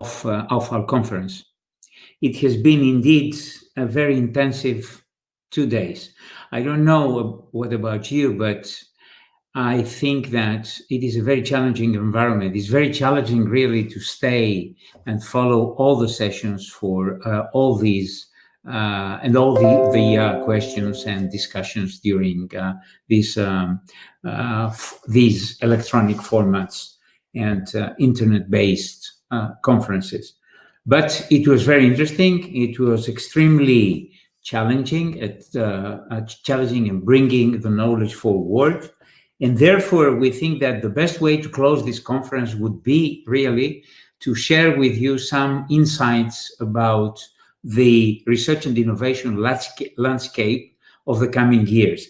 of our conference. It has been indeed a very intensive 2 days. I don't know what about you, but I think that it is a very challenging environment. It's very challenging, really, to stay and follow all the sessions for all these and all the questions and discussions during these electronic formats and internet-based conferences. But it was very interesting. It was extremely challenging in bringing the knowledge forward. And therefore, we think that the best way to close this conference would be really to share with you some insights about the research and innovation landscape of the coming years.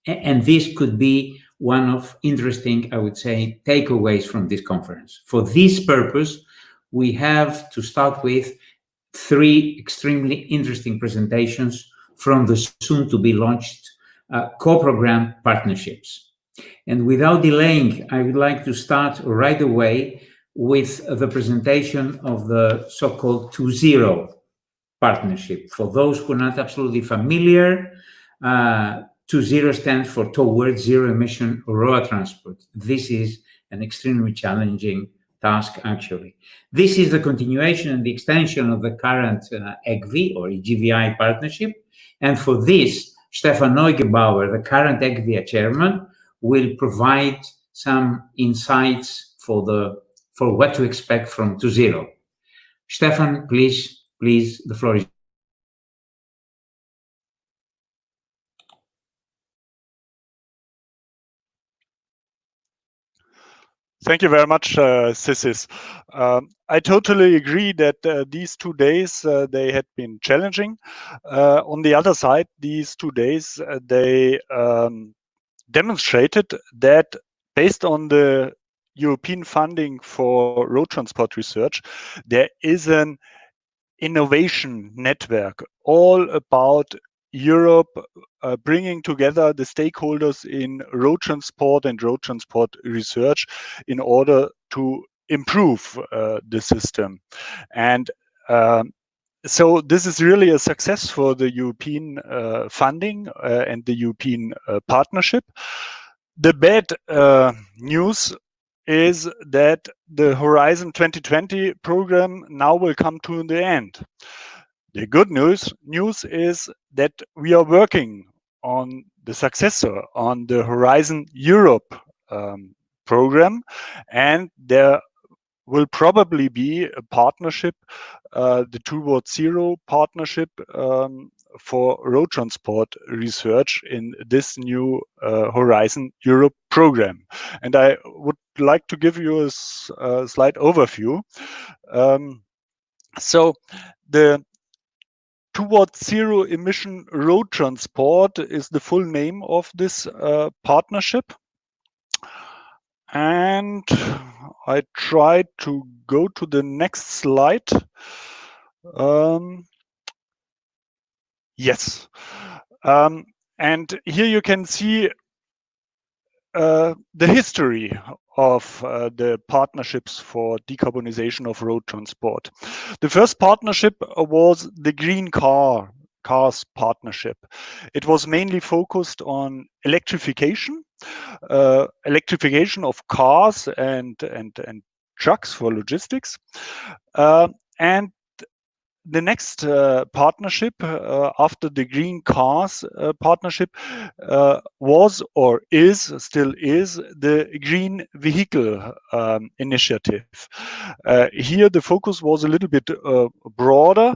And this could be one of interesting, I would say, takeaways from this conference. For this purpose, we have to start with 3 extremely interesting presentations from the soon-to-be launched co-program partnerships. And without delaying, I would like to start right away with the presentation of the so-called 2.0 partnership. For those who are not absolutely familiar, 2.0 stands for Towards Zero Emission Road Transport. This is an extremely challenging task, actually. This is the continuation and the extension of the current EGVI or EGVI partnership. And for this, Stefan Neugebauer, the current EGVI chairman, will provide some insights for what to expect from 2.0. Stefan, please, the floor is. Thank you very much, Sissis. I totally agree that these 2 days, they had been challenging. On the other side, these 2 days, they demonstrated that based on the European funding for road transport research, there is an innovation network all about Europe bringing together the stakeholders in road transport and road transport research in order to improve the system. And so this is really a success for the European funding and the European partnership. The bad news is that the Horizon 2020 program now will come to the end. The good news is that we are working on the successor, on the Horizon Europe program, and there will probably be a partnership, the Towards Zero partnership for road transport research in this new Horizon Europe program. And I would like to give you a slight overview. So the Towards Zero Emission Road Transport is the full name of this partnership. And I try to go to the next slide. Yes. And here you can see the history of the partnerships for decarbonization of road transport. The first partnership was the Green Cars partnership. It was mainly focused on electrification of cars and trucks for logistics. And the next partnership after the Green Cars partnership was or still is the Green Vehicle initiative. Here the focus was a little bit broader.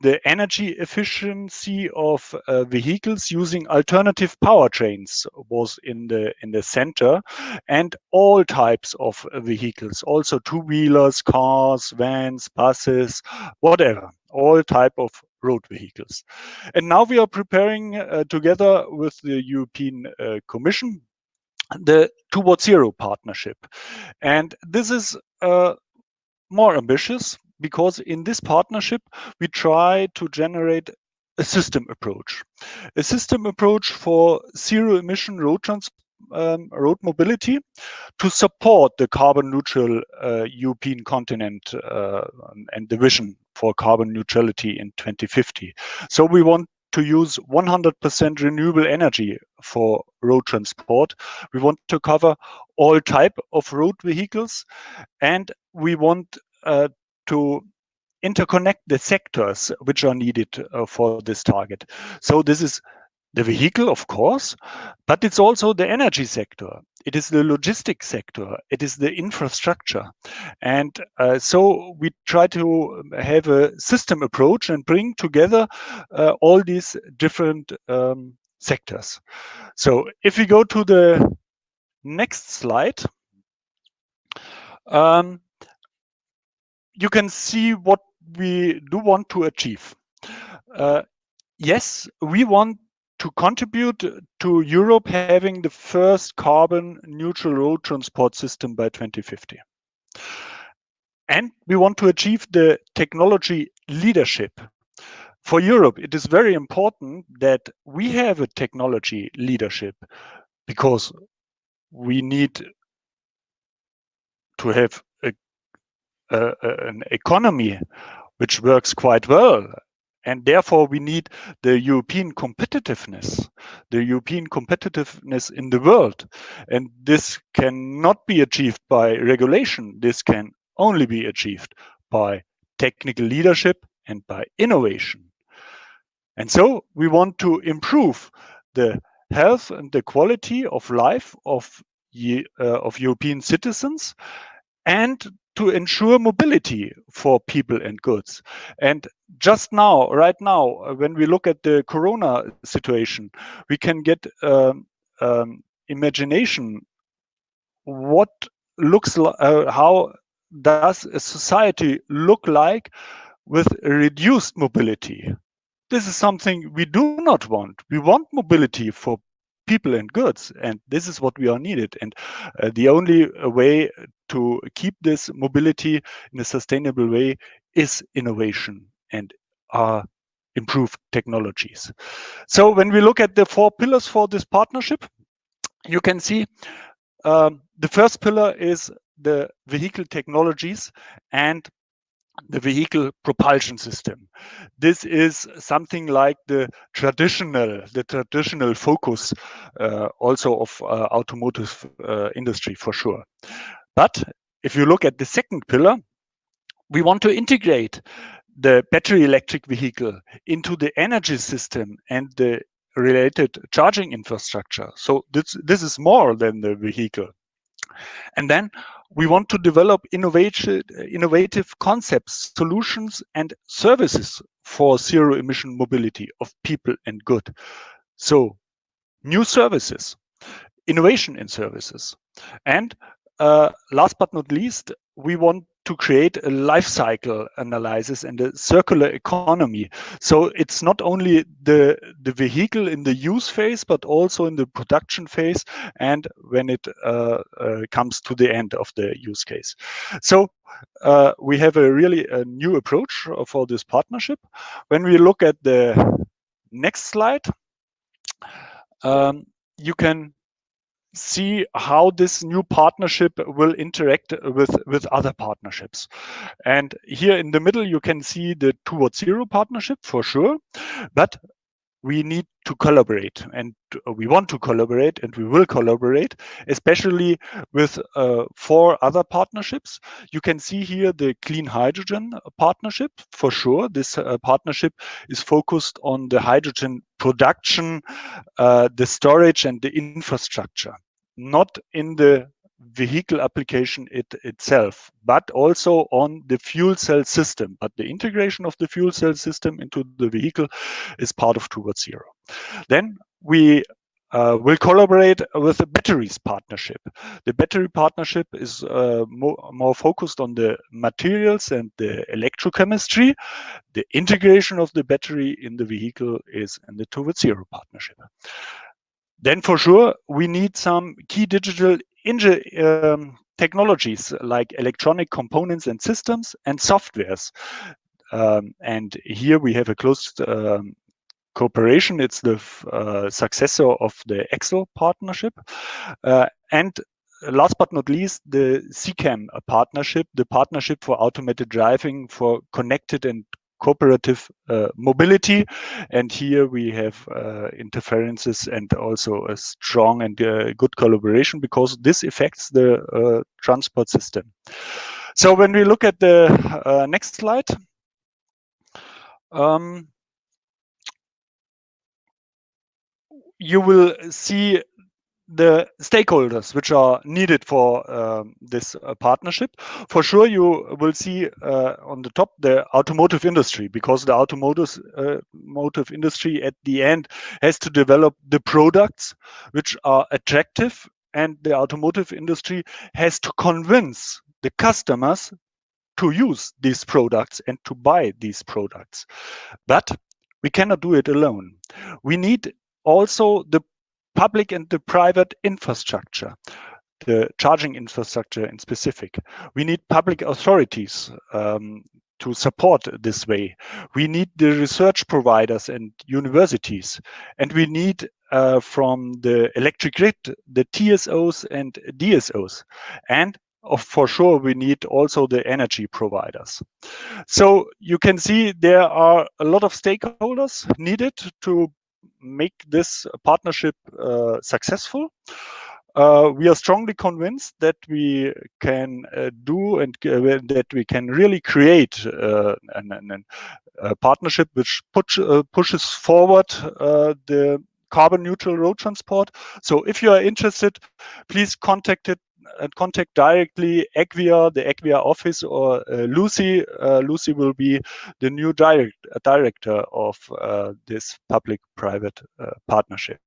The energy efficiency of vehicles using alternative powertrains was in the center, and all types of vehicles, also two-wheelers, cars, vans, buses, whatever, all type of road vehicles. And now we are preparing together with the European Commission the Towards Zero partnership, and this is more ambitious, because in this partnership, we try to generate a system approach for zero emission road transport road mobility to support the carbon neutral European continent and the vision for carbon neutrality in 2050. So we want to use 100% renewable energy for road transport. We want to cover all type of road vehicles, and we want to interconnect the sectors which are needed for this target. So this is the vehicle, of course, but it's also the energy sector. It is the logistics sector. It is the infrastructure. And so we try to have a system approach and bring together all these different sectors. So if we go to the next slide, you can see what we do want to achieve. Yes, we want to contribute to Europe having the first carbon neutral road transport system by 2050. And we want to achieve the technology leadership. For Europe, it is very important that we have a technology leadership because we need to have an economy which works quite well. And therefore, we need the European competitiveness in the world. And this cannot be achieved by regulation. This can only be achieved by technical leadership and by innovation. And so we want to improve the health and the quality of life of European citizens and to ensure mobility for people and goods. And just now, right now, when we look at the Corona situation, we can get imagination what looks like, how does a society look like with reduced mobility. This is something we do not want. We want mobility for people and goods, and this is what we are needed. And the only way to keep this mobility in a sustainable way is innovation and improved technologies. So when we look at the 4 pillars for this partnership, you can see the first pillar is the vehicle technologies and the vehicle propulsion system. This is something like the traditional focus also of automotive industry for sure. But if you look at the second pillar, we want to integrate the battery electric vehicle into the energy system and the related charging infrastructure. So this is more than the vehicle. And then we want to develop innovative concepts, solutions, and services for zero emission mobility of people and good. So new services, innovation in services. And last but not least, we want to create a life cycle analysis and a circular economy. So it's not only the vehicle in the use phase, but also in the production phase and when it comes to the end of the use case. So we have a new approach for this partnership. When we look at the next slide, you can see how this new partnership will interact with other partnerships. And here in the middle, you can see the Towards Zero partnership for sure, but we need to collaborate, and we want to collaborate, and we will collaborate, especially with 4 other partnerships. You can see here the clean hydrogen partnership for sure. This partnership is focused on the hydrogen production, the storage, and the infrastructure, not in the vehicle application itself, but also on the fuel cell system. But the integration of the fuel cell system into the vehicle is part of Towards Zero. Then we will collaborate with the batteries partnership. The battery partnership is more focused on the materials and the electrochemistry. The integration of the battery in the vehicle is in the Towards Zero partnership. Then for sure, we need some key digital technologies like electronic components and systems and softwares. And here we have a close cooperation. It's the successor of the EXO partnership. And last but not least, the CCAM partnership, the partnership for automated driving for connected and cooperative mobility. And here we have interferences and also a strong and good collaboration, because this affects the transport system. So when we look at the next slide, you will see the stakeholders which are needed for this partnership. For sure, you will see on the top the automotive industry, because the automotive industry at the end has to develop the products which are attractive, and the automotive industry has to convince the customers to use these products and to buy these products. But we cannot do it alone. We need also the public and the private infrastructure, the charging infrastructure in specific. We need public authorities to support this way. We need the research providers and universities, and we need from the electric grid, the TSOs and DSOs, and for sure we need also the energy providers. So you can see there are a lot of stakeholders needed to make this partnership successful. We are strongly convinced that we can do and that we can really create a partnership which pushes forward the carbon neutral road transport. So if you are interested, please contact directly Equia, the Equia office, or Lucy. Lucy will be the new director of this public-private partnership.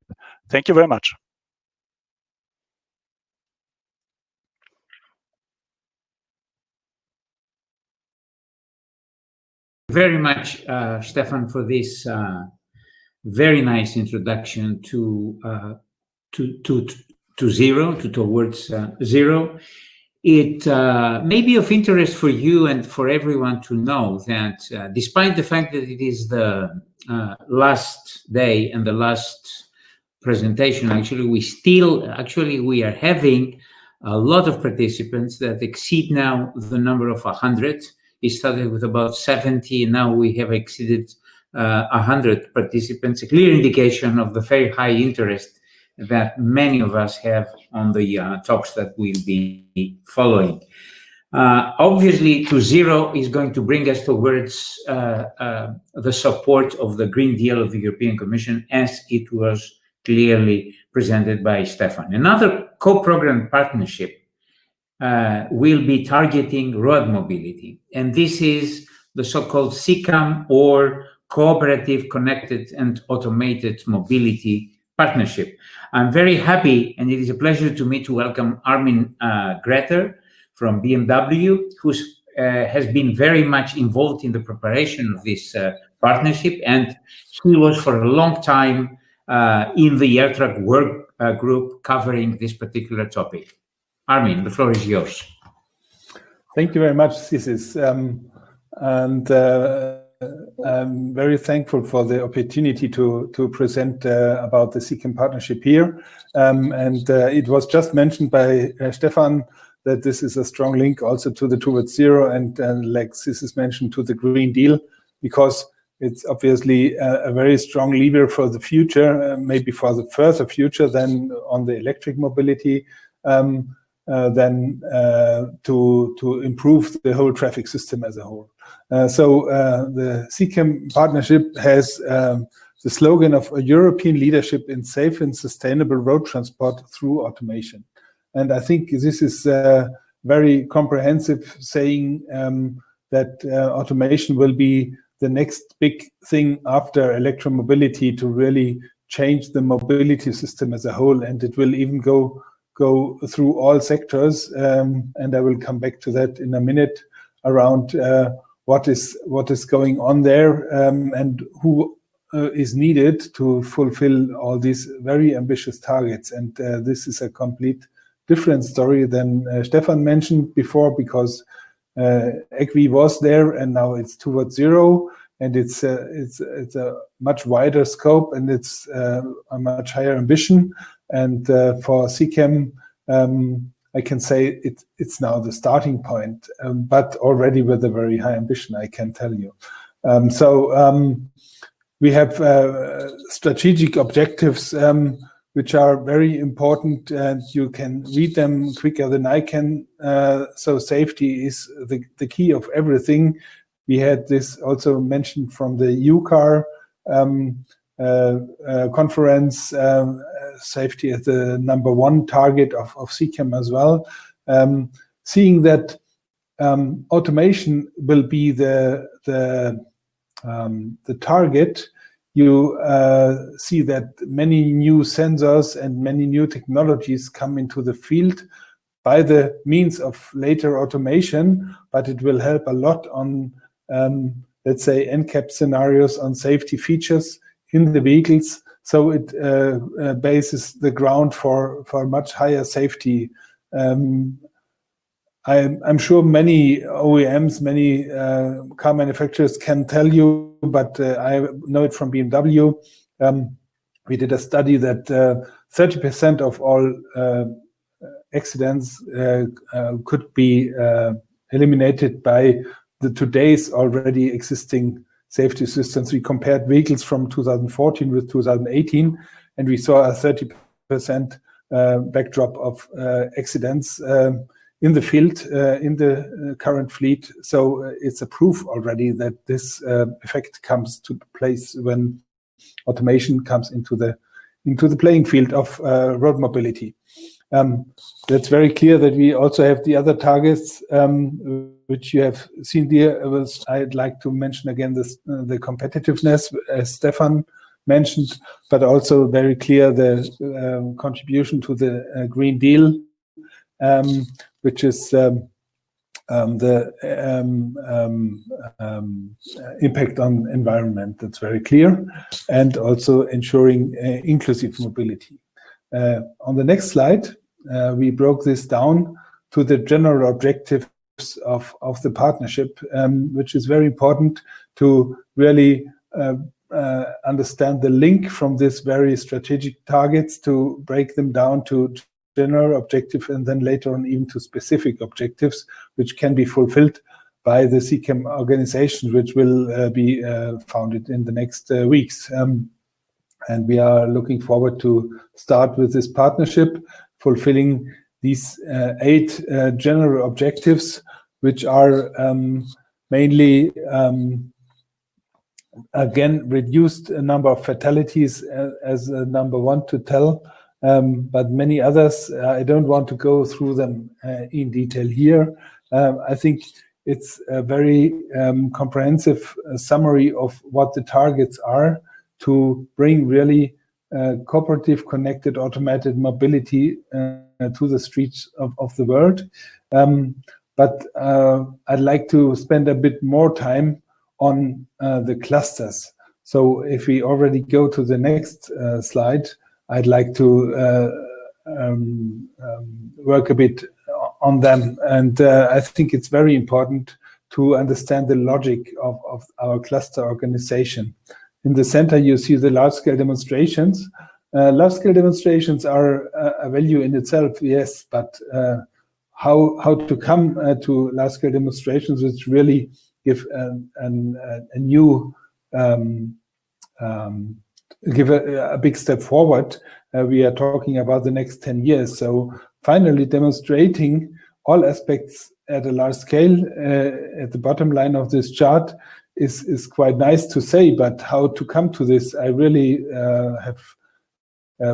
Thank you very much. Very much, Stefan, for this very nice introduction towards zero. It may be of interest for you and for everyone to know that despite the fact that it is the last day and the last presentation, we are having a lot of participants that exceed now the number of 100. It started with about 70, and now we have exceeded 100 participants, a clear indication of the very high interest that many of us have on the talks that we'll be following. Obviously, to zero is going to bring us towards the support of the Green Deal of the European Commission, as it was clearly presented by Stefan. Another co-program partnership will be targeting road mobility, and this is the so-called CCAM, or Cooperative, Connected and Automated Mobility Partnership. I'm very happy, and it is a pleasure to me to welcome Armin Greter from BMW, who has been very much involved in the preparation of this partnership, and he was for a long time in the air truck work group covering this particular topic. Armin, the floor is yours. Thank you very much, Cisis. I'm very thankful for the opportunity to present about the CCAM partnership here. It was just mentioned by Stefan that this is a strong link also to the Towards Zero, and like Cisis mentioned, to the Green Deal, because it's obviously a very strong lever for the future, maybe for the further future than on the electric mobility, to improve the whole traffic system as a whole. So the CCAM partnership has the slogan of a European leadership in safe and sustainable road transport through automation. And I think this is very comprehensive, saying that automation will be the next big thing after electromobility to really change the mobility system as a whole, and it will even go through all sectors, and I will come back to that in a minute, around what is going on there, and who is needed to fulfill all these very ambitious targets. And this is a complete different story than Stefan mentioned before, because Equi was there and now it's Towards Zero, and it's a much wider scope, and it's a much higher ambition. And for CCAM, I can say it's now the starting point, but already with a very high ambition, I can tell you. We have strategic objectives which are very important, and you can read them quicker than I can. So safety is the key of everything. We had this also mentioned from the UCAR conference, safety as the #1 target of CCAM as well. Seeing that automation will be the target, you see that many new sensors and many new technologies come into the field by the means of later automation, but it will help a lot on, let's say, NCAP scenarios on safety features in the vehicles. So it bases the ground for much higher safety. I'm sure many OEMs, many car manufacturers can tell you, but I know it from BMW. We did a study that 30% of all accidents could be eliminated by the today's already existing safety systems. We compared vehicles from 2014 with 2018, and we saw a 30% backdrop of accidents in the field, in the current fleet. So it's a proof already that this effect comes to place when automation comes into the playing field of road mobility. That's very clear that we also have the other targets, which you have seen there. I'd like to mention again the competitiveness, as Stefan mentioned, but also very clear the contribution to the Green Deal, which is the impact on environment. That's very clear, and also ensuring inclusive mobility. On the next slide, we broke this down to the general objectives of the partnership, which is very important to really understand the link from these very strategic targets, to break them down to general objective, and then later on even to specific objectives, which can be fulfilled by the CCAM organization, which will be founded in the next weeks. And we are looking forward to start with this partnership, fulfilling these 8 general objectives, which are mainly, again, reduced number of fatalities as number 1 to tell, but many others. I don't want to go through them in detail here. I think it's a very comprehensive summary of what the targets are to bring really cooperative, connected, automated mobility to the streets of the world. But I'd like to spend a bit more time on the clusters. So if we already go to the next slide, I'd like to work a bit on them. And I think it's very important to understand the logic of our cluster organization. In the center, you see the large-scale demonstrations. Large-scale demonstrations are a value in itself, yes, but how to come to large-scale demonstrations which really give a new, give a big step forward. We are talking about the next 10 years. So finally demonstrating all aspects at a large scale at the bottom line of this chart is quite nice to say, but how to come to this, I really have,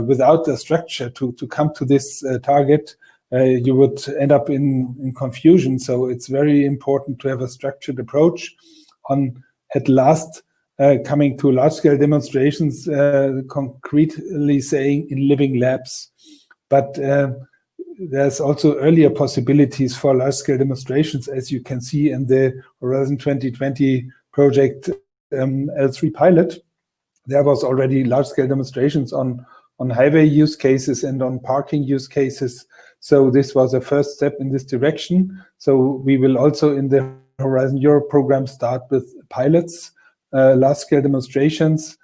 without the structure to come to this target, you would end up in confusion. So it's very important to have a structured approach on, at last, coming to large-scale demonstrations, concretely saying in living labs. But there's also earlier possibilities for large-scale demonstrations, as you can see in the Horizon 2020 project L3 pilot. There was already large-scale demonstrations on highway use cases and on parking use cases. So this was a first step in this direction. So we will also in the Horizon Europe program start with pilots, large-scale demonstrations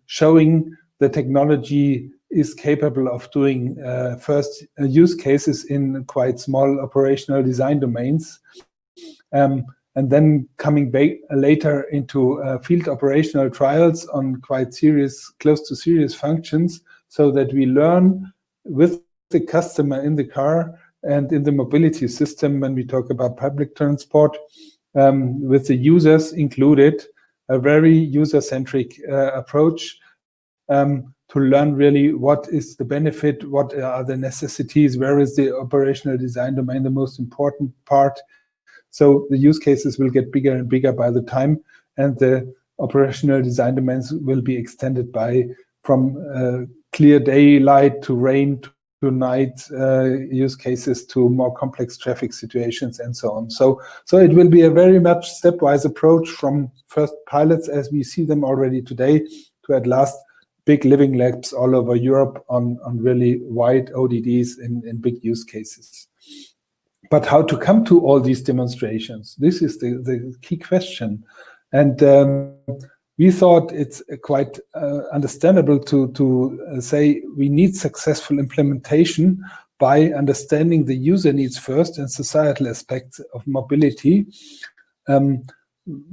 showing the technology is capable of doing first use cases in quite small operational design domains, and then coming back later into field operational trials on quite serious, close to serious functions, so that we learn with the customer in the car and in the mobility system when we talk about public transport, with the users included, a very user-centric approach to learn really what is the benefit, what are the necessities, where is the operational design domain the most important part. So the use cases will get bigger and bigger by the time, and the operational design domains will be extended from clear daylight to rain to night use cases to more complex traffic situations and so on. So it will be a very much stepwise approach from first pilots as we see them already today to at last big living labs all over Europe on really wide ODDs in big use cases. But how to come to all these demonstrations? This is the key question. And we thought it's quite understandable to say we need successful implementation by understanding the user needs first and societal aspects of mobility.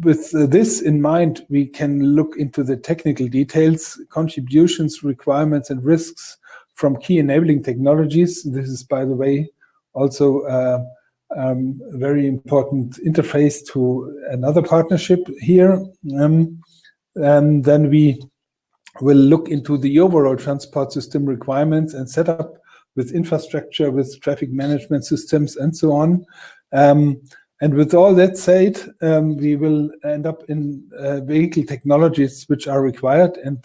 With this in mind, we can look into the technical details, contributions, requirements, and risks from key enabling technologies. This is, by the way, also a very important interface to another partnership here. And then we will look into the overall transport system requirements and setup with infrastructure, with traffic management systems, and so on. And with all that said, we will end up in vehicle technologies which are required and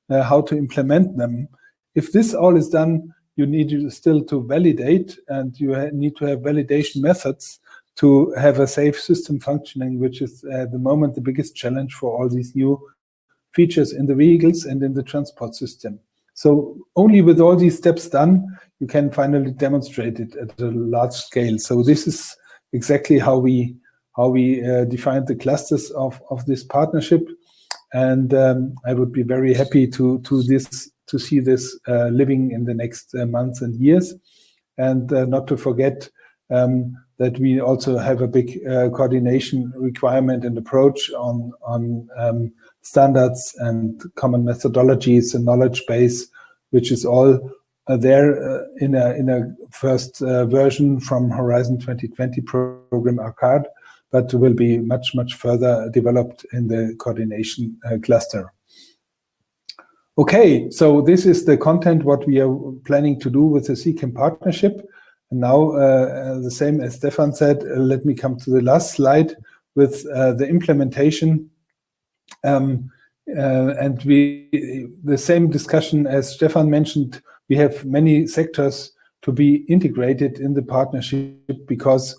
how to implement them. If this all is done, you need still to validate, and you need to have validation methods to have a safe system functioning, which is at the moment the biggest challenge for all these new features in the vehicles and in the transport system. So only with all these steps done, you can finally demonstrate it at a large scale. So this is exactly how we defined the clusters of this partnership, and I would be very happy to see this living in the next months and years, and not to forget that we also have a big coordination requirement and approach on standards and common methodologies and knowledge base, which is all there in a first version from Horizon 2020 program Arcade, but will be much further developed in the coordination cluster. Okay, so this is the content what we are planning to do with the CCAM partnership. And now, the same as Stefan said, let me come to the last slide with the implementation. And the same discussion as Stefan mentioned, we have many sectors to be integrated in the partnership, because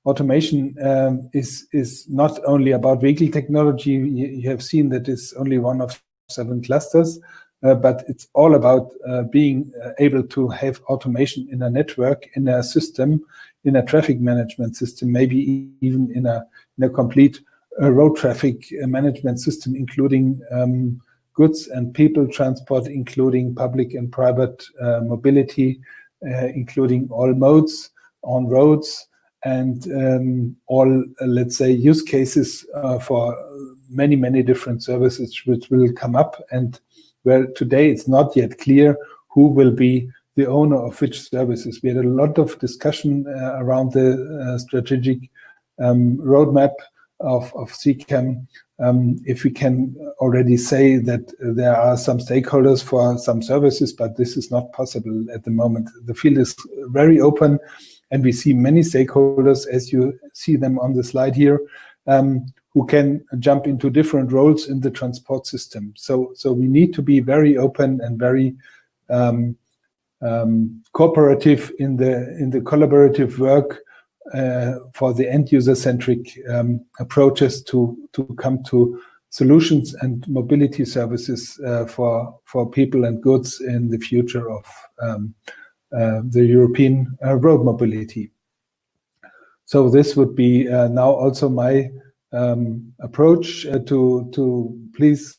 automation is not only about vehicle technology. You have seen that it's only one of 7 clusters, but it's all about being able to have automation in a network, in a system, in a traffic management system, maybe even in a complete road traffic management system, including goods and people transport, including public and private mobility, including all modes on roads, and all, let's say, use cases for many different services which will come up, and where today it's not yet clear who will be the owner of which services. We had a lot of discussion around the strategic roadmap of CCAM. If we can already say that there are some stakeholders for some services, but this is not possible at the moment. The field is very open, and we see many stakeholders, as you see them on the slide here, who can jump into different roles in the transport system. So we need to be very open and very cooperative in the collaborative work for the end user centric approaches to come to solutions and mobility services for people and goods in the future of the European road mobility. So this would be now also my approach to please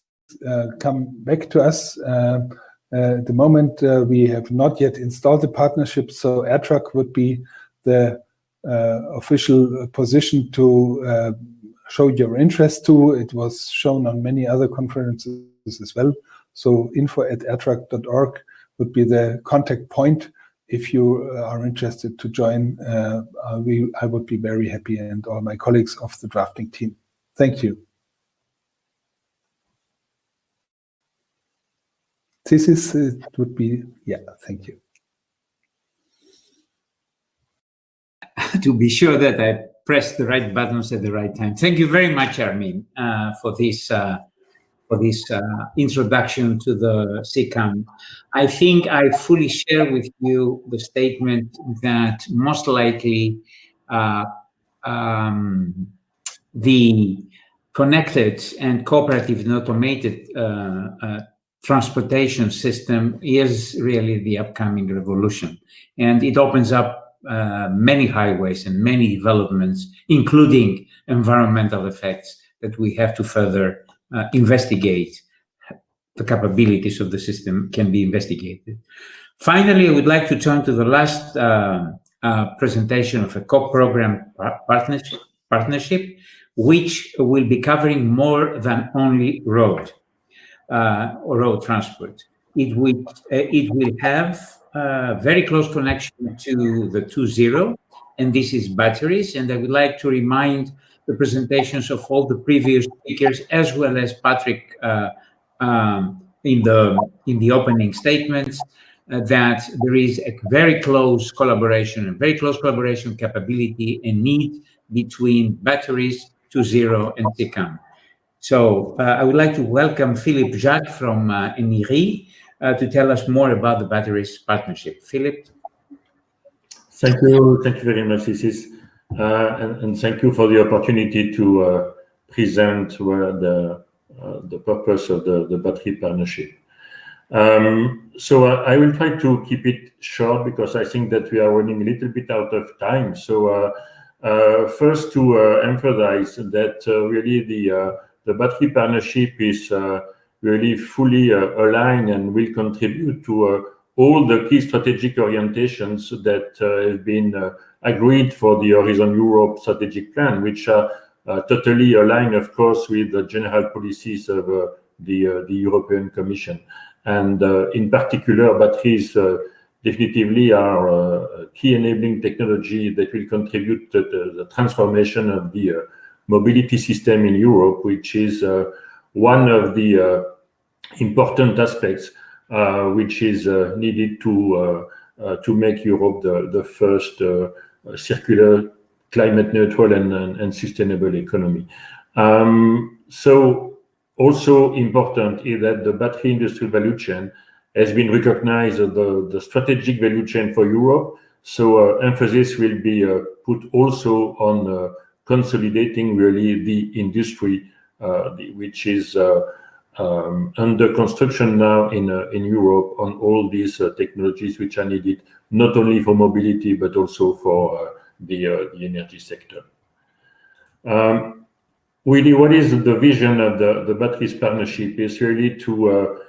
come back to us. At the moment, we have not yet installed the partnership, so AirTruck would be the official position to show your interest to. It was shown on many other conferences as well. So info@airtruck.org would be the contact point. If you are interested to join, I would be very happy, and all my colleagues of the drafting team. Thank you. This is, it would be, yeah, thank you. To be sure that I pressed the right buttons at the right time. Thank you very much, Armin, for this introduction to the CCAM. I think I fully share with you the statement that most likely the connected and cooperative and automated transportation system is really the upcoming revolution. And it opens up many highways and many developments, including environmental effects that we have to further investigate. The capabilities of the system can be investigated. Finally, I would like to turn to the last presentation of a co-program partnership, which will be covering more than only road transport. It will have very close connection to the 2.0, and this is batteries. And I would like to remind the presentations of all the previous speakers, as well as Patrick in the opening statements, that there is a very close collaboration capability and need between batteries, 2.0, and CCAM. So I would like to welcome Philippe Jacques from ENIRI to tell us more about the batteries partnership. Philippe. Thank you very much, Isis, and thank you for the opportunity to present the purpose of the battery partnership. So I will try to keep it short because I think that we are running a little bit out of time. So first to emphasize that really the battery partnership is really fully aligned and will contribute to all the key strategic orientations that have been agreed for the Horizon Europe strategic plan, which are totally aligned, of course, with the general policies of the European Commission. And in particular, batteries definitively are a key enabling technology that will contribute to the transformation of the mobility system in Europe, which is one of the important aspects which is needed to make Europe the first circular, climate neutral and sustainable economy. So also important is that the battery industry value chain has been recognized as the strategic value chain for Europe. So emphasis will be put also on consolidating really the industry, which is under construction now in Europe on all these technologies which are needed not only for mobility but also for the energy sector. Really, what is the vision of the batteries partnership is really to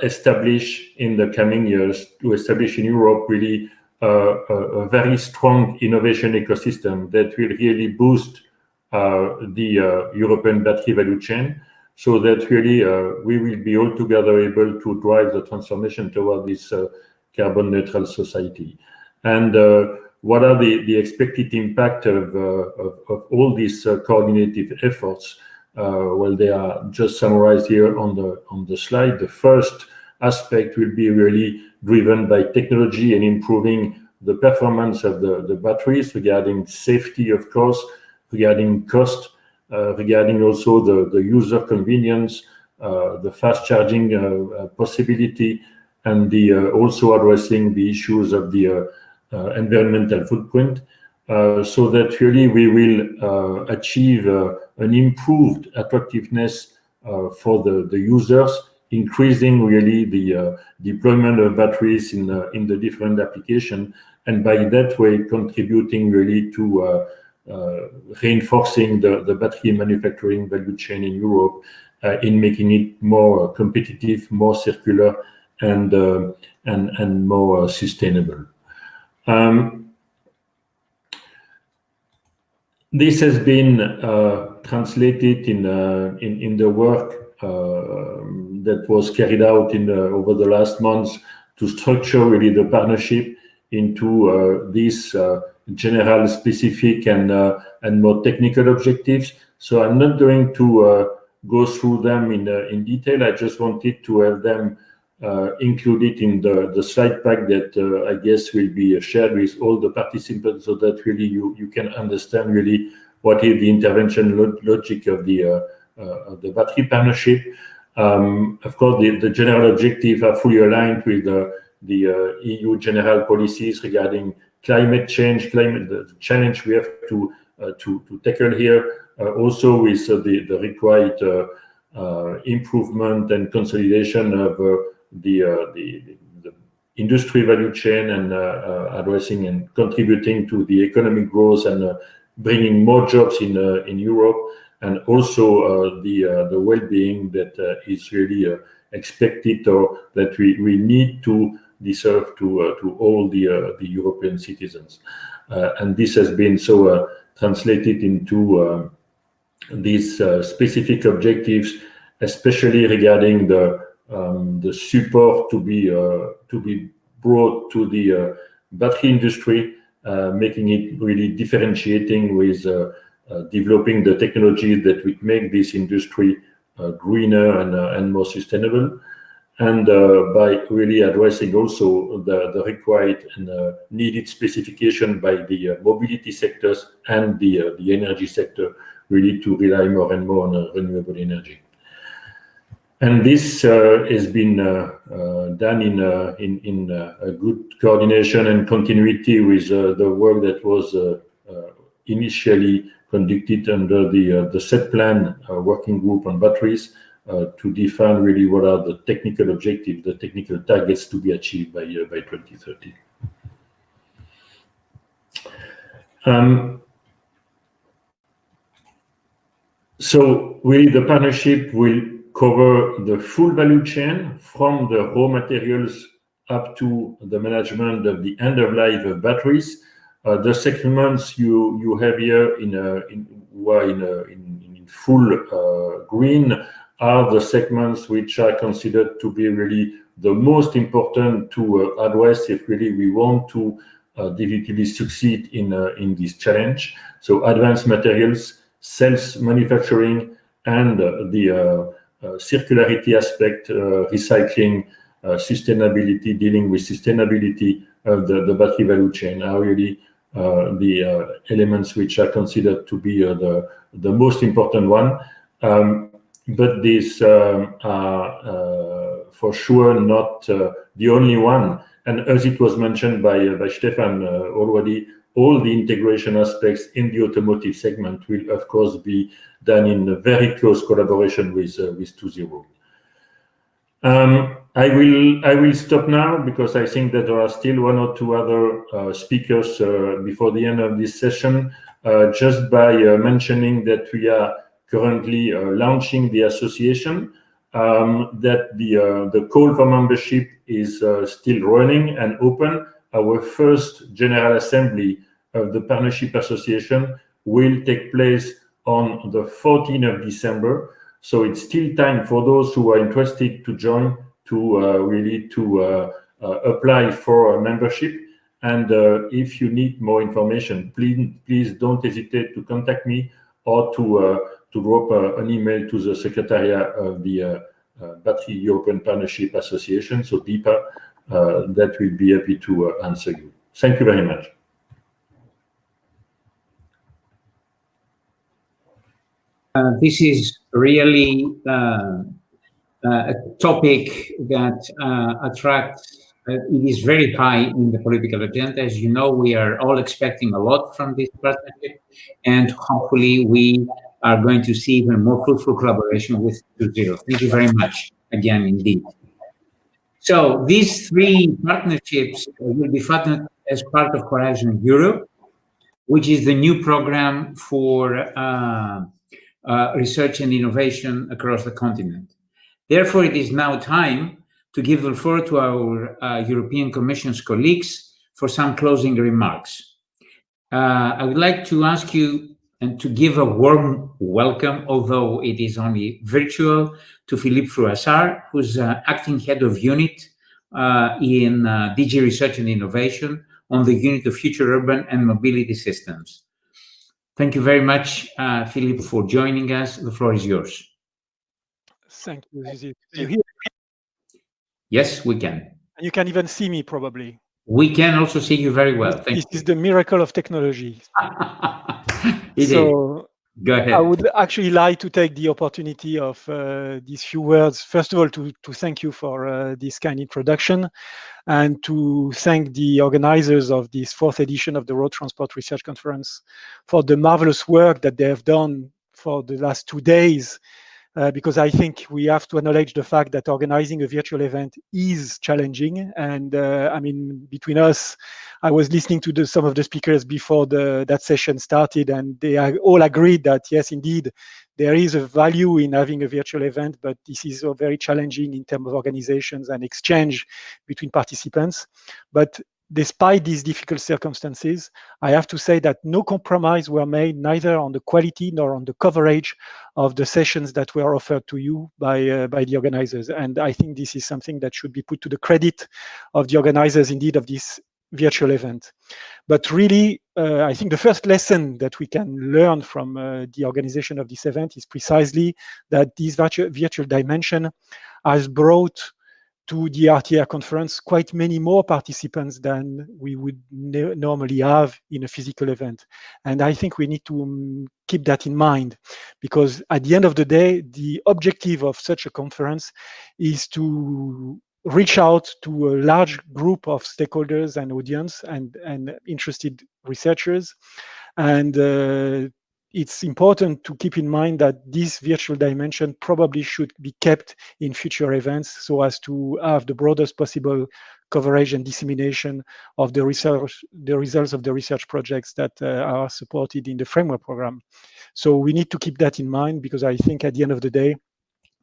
establish in the coming years, to establish in Europe really a very strong innovation ecosystem that will really boost the European battery value chain, so that really we will be all together able to drive the transformation toward this carbon neutral society. And what are the expected impact of all these coordinated efforts? Well, they are just summarized here on the slide. The first aspect will be really driven by technology and improving the performance of the batteries, regarding safety, of course, regarding cost, regarding also the user convenience, the fast charging possibility, and also addressing the issues of the environmental footprint, so that really we will achieve an improved attractiveness for the users, increasing really the deployment of batteries in the different applications, and by that way contributing really to reinforcing the battery manufacturing value chain in Europe, in making it more competitive, more circular, and more sustainable. This has been translated in the work that was carried out over the last months to structure really the partnership into these general, specific, and more technical objectives. So I'm not going to go through them in detail. I just wanted to have them included in the slide pack that I guess will be shared with all the participants, so that really you can understand really what is the intervention logic of the battery partnership. Of course, the general objectives are fully aligned with the EU general policies regarding climate change, the challenge we have to tackle here, also with the required improvement and consolidation of the industry value chain, and addressing and contributing to the economic growth and bringing more jobs in Europe, and also the well-being that is really expected, or that we need to deserve to all the European citizens. And this has been so translated into these specific objectives, especially regarding the support to be brought to the battery industry, making it really differentiating with developing the technology that would make this industry greener and more sustainable, and by really addressing also the required and needed specification by the mobility sectors and the energy sector, really to rely more and more on renewable energy. And this has been done in a good coordination and continuity with the work that was initially conducted under the set plan working group on batteries, to define really what are the technical objectives, the technical targets to be achieved by 2030. So really the partnership will cover the full value chain, from the raw materials up to the management of the end of life of batteries. The segments you have here in full green are the segments which are considered to be really the most important to address if really we want to definitively succeed in this challenge. So advanced materials, cells manufacturing, and the circularity aspect, recycling, sustainability, dealing with sustainability of the battery value chain are really the elements which are considered to be the most important one. But these are for sure not the only one. And as it was mentioned by Stefan already, all the integration aspects in the automotive segment will, of course, be done in a very close collaboration with 2.0. I will stop now, because I think that there are still one or two other speakers before the end of this session. Just by mentioning that we are currently launching the association, that the call for membership is still running and open. Our first General Assembly of the Partnership Association will take place on the 14th of December. So it's still time for those who are interested to join to really apply for a membership. And if you need more information, please don't hesitate to contact me, or to drop an email to the Secretariat of the Battery European Partnership Association, so BEPA, that will be happy to answer you. Thank you very much. This is really a topic that attracts, it is very high in the political agenda. As you know, we are all expecting a lot from this partnership, and hopefully we are going to see even more fruitful collaboration with 2.0. Thank you very much again, indeed. So these three partnerships will be funded as part of Horizon Europe, which is the new program for research and innovation across the continent. Therefore, it is now time to give the floor to our European Commission's colleagues for some closing remarks. I would like to ask you and to give a warm welcome, although it is only virtual, to Philippe Frouassard, who's acting head of unit in DG Research and Innovation on the unit of Future Urban and Mobility Systems. Thank you very much, Philippe, for joining us. The floor is yours. Thank you. Can you hear me? Yes, we can. And you can even see me, probably. We can also see you very well. Thank you. This is the miracle of technology. Go ahead. I would actually like to take the opportunity of these few words, first of all, to thank you for this kind introduction, and to thank the organizers of this 4th edition of the Road Transport Research Conference for the marvelous work that they have done for the last 2 days. Because I think we have to acknowledge the fact that organizing a virtual event is challenging. And I mean, between us, I was listening to some of the speakers before that session started, and they all agreed that, yes, indeed, there is a value in having a virtual event, but this is very challenging in terms of organizations and exchange between participants. But despite these difficult circumstances, I have to say that no compromise were made, neither on the quality nor on the coverage of the sessions that were offered to you by the organizers. And I think this is something that should be put to the credit of the organizers, indeed, of this virtual event. But really, I think the first lesson that we can learn from the organization of this event is precisely that this virtual dimension has brought to the RTR conference quite many more participants than we would normally have in a physical event. And I think we need to keep that in mind, because at the end of the day, the objective of such a conference is to reach out to a large group of stakeholders and audience and interested researchers. And it's important to keep in mind that this virtual dimension probably should be kept in future events so as to have the broadest possible coverage and dissemination of the results of the research projects that are supported in the framework program. So we need to keep that in mind, because I think at the end of the day,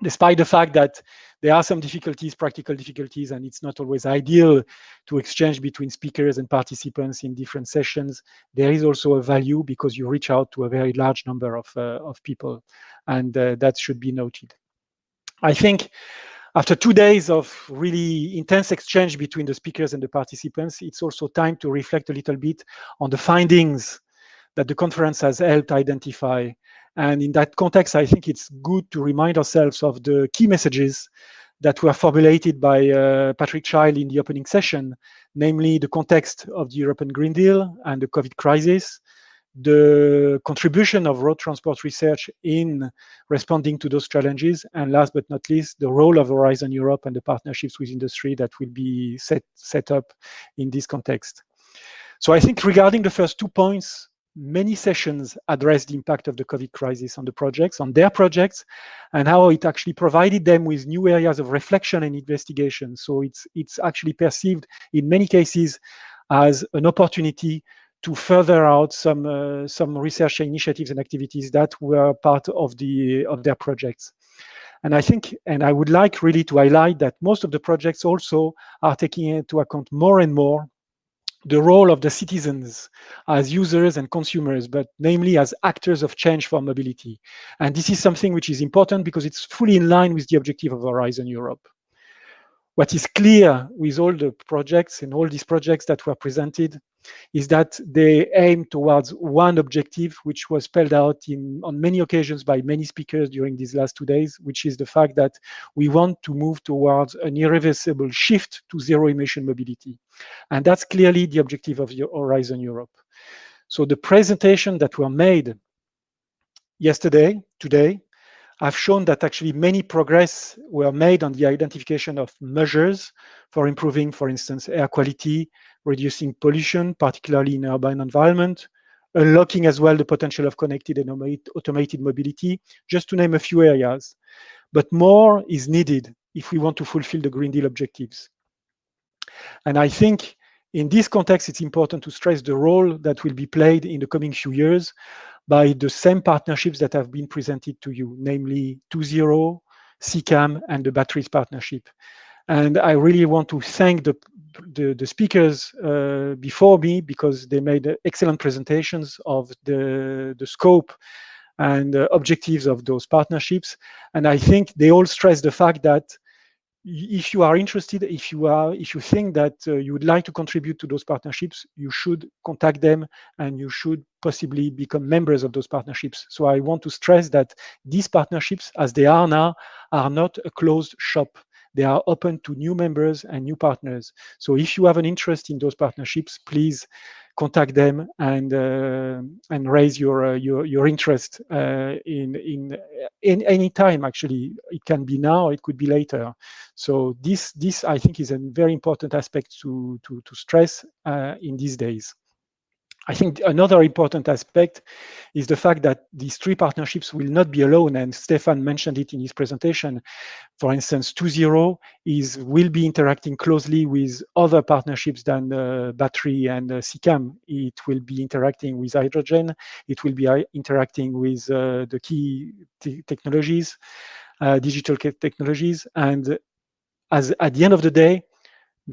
despite the fact that there are some difficulties, practical difficulties, and it's not always ideal to exchange between speakers and participants in different sessions, there is also a value because you reach out to a very large number of people, and that should be noted. I think after 2 days of really intense exchange between the speakers and the participants, it's also time to reflect a little bit on the findings that the conference has helped identify. And in that context, I think it's good to remind ourselves of the key messages that were formulated by Patrick Child in the opening session, namely the context of the European Green Deal and the COVID crisis, the contribution of road transport research in responding to those challenges, and last but not least, the role of Horizon Europe and the partnerships with industry that will be set up in this context. So I think regarding the first 2 points, many sessions address the impact of the COVID crisis on the projects, on their projects, and how it actually provided them with new areas of reflection and investigation. So it's actually perceived in many cases as an opportunity to further out some research initiatives and activities that were part of their projects. And I think, and I would like really to highlight that most of the projects also are taking into account more and more the role of the citizens as users and consumers, but namely as actors of change for mobility. And this is something which is important because it's fully in line with the objective of Horizon Europe. What is clear with all the projects and all these projects that were presented is that they aim towards one objective, which was spelled out on many occasions by many speakers during these last 2 days, which is the fact that we want to move towards an irreversible shift to zero-emission mobility. And that's clearly the objective of Horizon Europe. So the presentation that were made yesterday, today, have shown that actually many progress were made on the identification of measures for improving, for instance, air quality, reducing pollution, particularly in urban environment, unlocking as well the potential of connected and automated mobility, just to name a few areas. But more is needed if we want to fulfill the Green Deal objectives. And I think In this context, it's important to stress the role that will be played in the coming few years by the same partnerships that have been presented to you, namely 2.0, CCAM, and the batteries partnership. And I really want to thank the speakers before me, because they made excellent presentations of the scope and objectives of those partnerships. And I think they all stress the fact that if you are interested, if you think that you would like to contribute to those partnerships, you should contact them and you should possibly become members of those partnerships. So I want to stress that these partnerships, as they are now, are not a closed shop. They are open to new members and new partners. So if you have an interest in those partnerships, please contact them and raise your interest in any time. Actually, it can be now, it could be later. So this I think is a very important aspect to stress in these days. I think another important aspect is the fact that these three partnerships will not be alone, and Stefan mentioned it in his presentation. For instance, 2.0 will be interacting closely with other partnerships than battery and CCAM. It will be interacting with hydrogen. It will be interacting with the key technologies, digital technologies, and at the end of the day,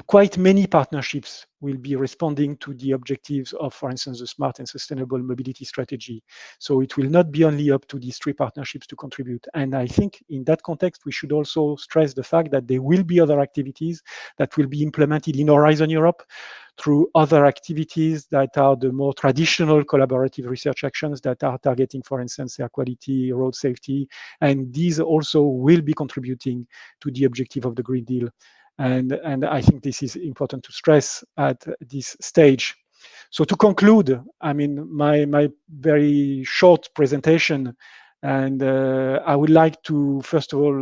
quite many partnerships will be responding to the objectives of, for instance, the smart and sustainable mobility strategy. So it will not be only up to these three partnerships to contribute. And I think in that context, we should also stress the fact that there will be other activities that will be implemented in Horizon Europe through other activities that are the more traditional collaborative research actions that are targeting, for instance, air quality, road safety. And these also will be contributing to the objective of the Green Deal. And I think this is important to stress at this stage. So to conclude, I mean, my very short presentation, and I would like to, first of all,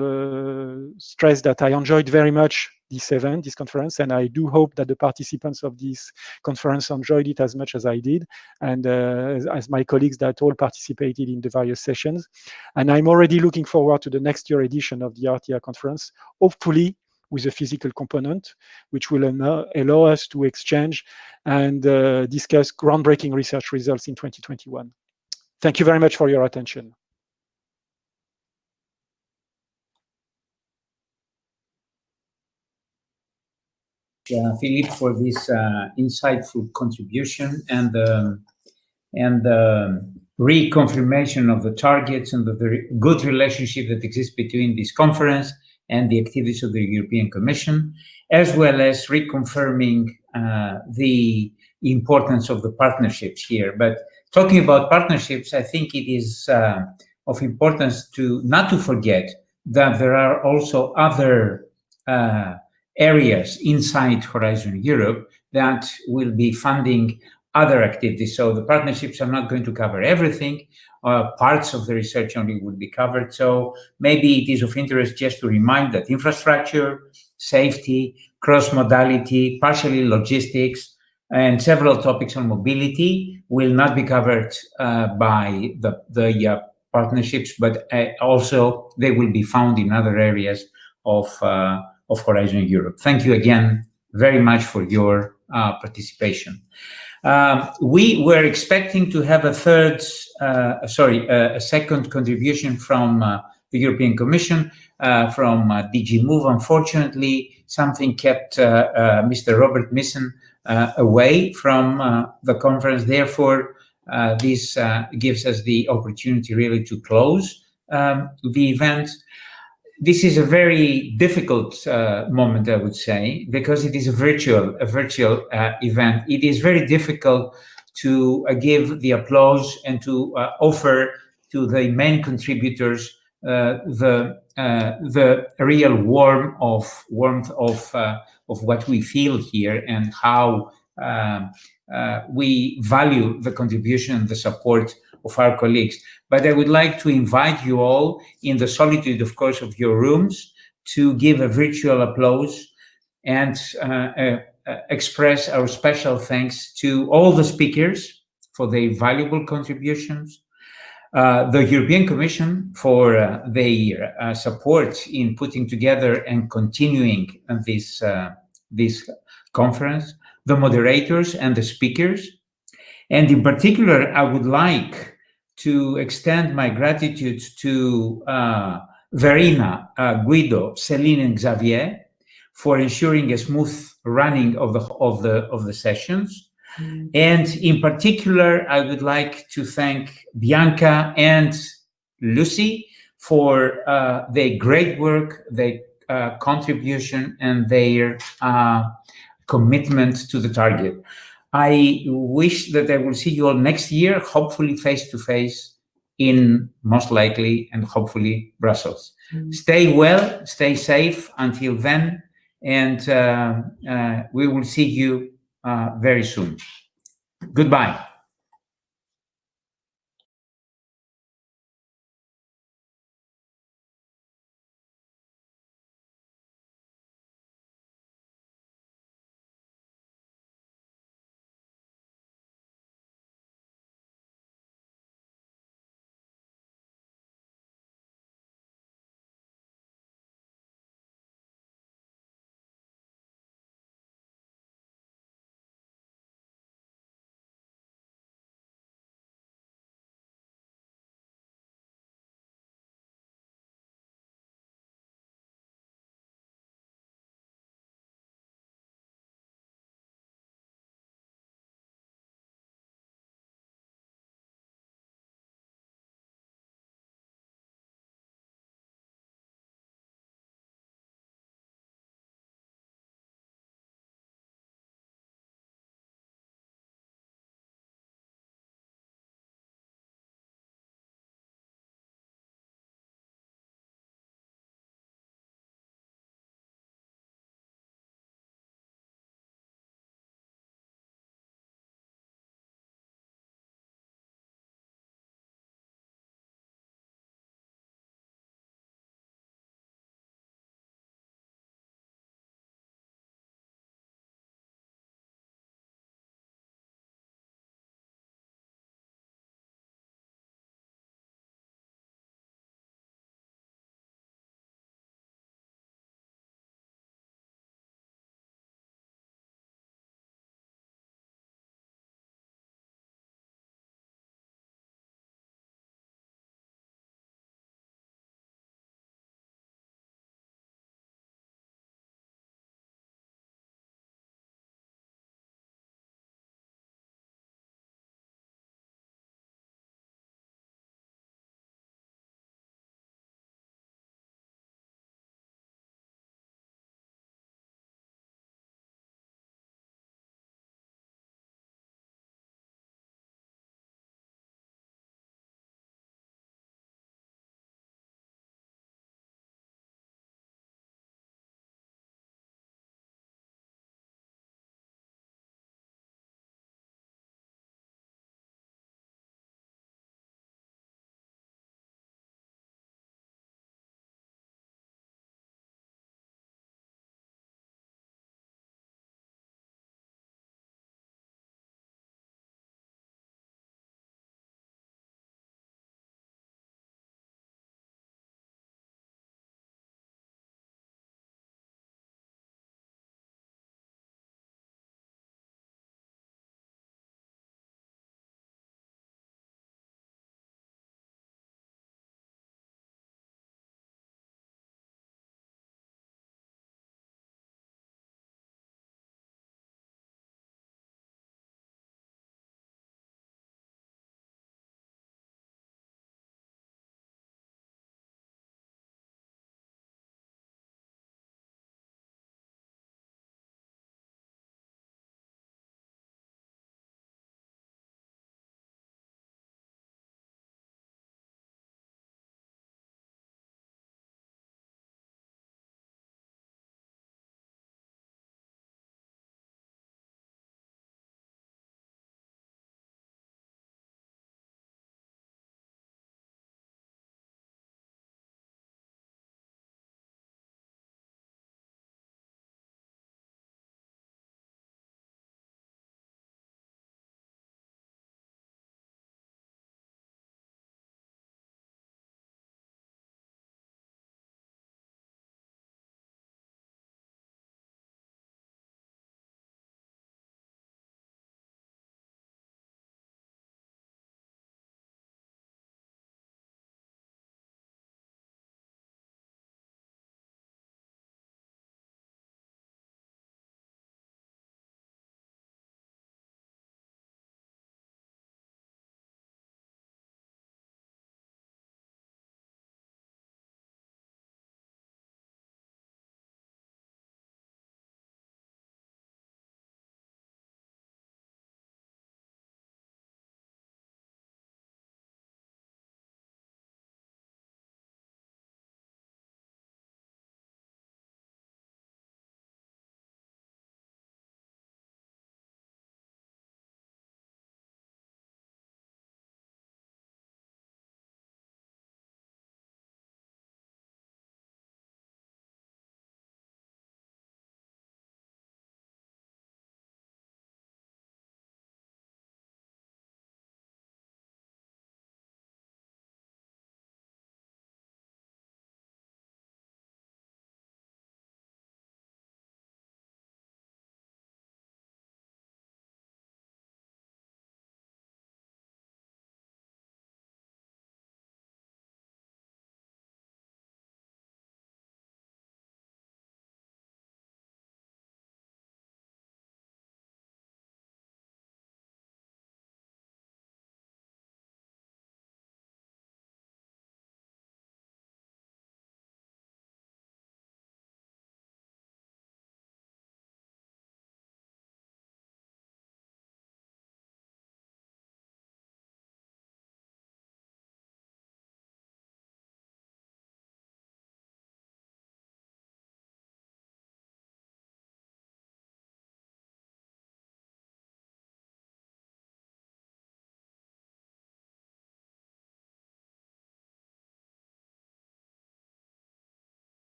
stress that I enjoyed very much this event, this conference, and I do hope that the participants of this conference enjoyed it as much as I did, and as my colleagues that all participated in the various sessions. And I'm already looking forward to the next year edition of the RTR conference, hopefully with a physical component, which will allow us to exchange and discuss groundbreaking research results in 2021. Thank you very much for your attention. Philippe, for this insightful contribution and reconfirmation of the targets and the very good relationship that exists between this conference and the activities of the European Commission, as well as reconfirming the importance of the partnerships here. But talking about partnerships, I think it is of importance to not to forget that there are also other areas inside Horizon Europe that will be funding other activities. So the partnerships are not going to cover everything. Parts of the research only will be covered. So maybe it is of interest just to remind that infrastructure, safety, cross-modality, partially logistics, and several topics on mobility will not be covered by the partnerships, but also they will be found in other areas of Horizon Europe. Thank you again very much for your participation. We were expecting to have a second contribution from the European Commission, from DG Move. Unfortunately, something kept Mr. Robert Missen away from the conference. Therefore, this gives us the opportunity really to close the event. This is a very difficult moment, I would say, because it is a virtual event. It is very difficult to give the applause and to offer to the main contributors the real warmth of what we feel here and how we value the contribution and the support of our colleagues. But I would like to invite you all, in the solitude, of course, of your rooms, to give a virtual applause and express our special thanks to all the speakers for their valuable contributions, the European Commission for their support in putting together and continuing this conference, the moderators and the speakers. And in particular, I would like to extend my gratitude to Verena, Guido, Celine, and Xavier for ensuring a smooth running of the sessions. And in particular, I would like to thank Bianca and Lucy for their great work, their contribution, and their commitment to the target. I wish that I will see you all next year, hopefully face-to-face in, most likely, and hopefully Brussels. Stay well, stay safe until then, and we will see you very soon. Goodbye.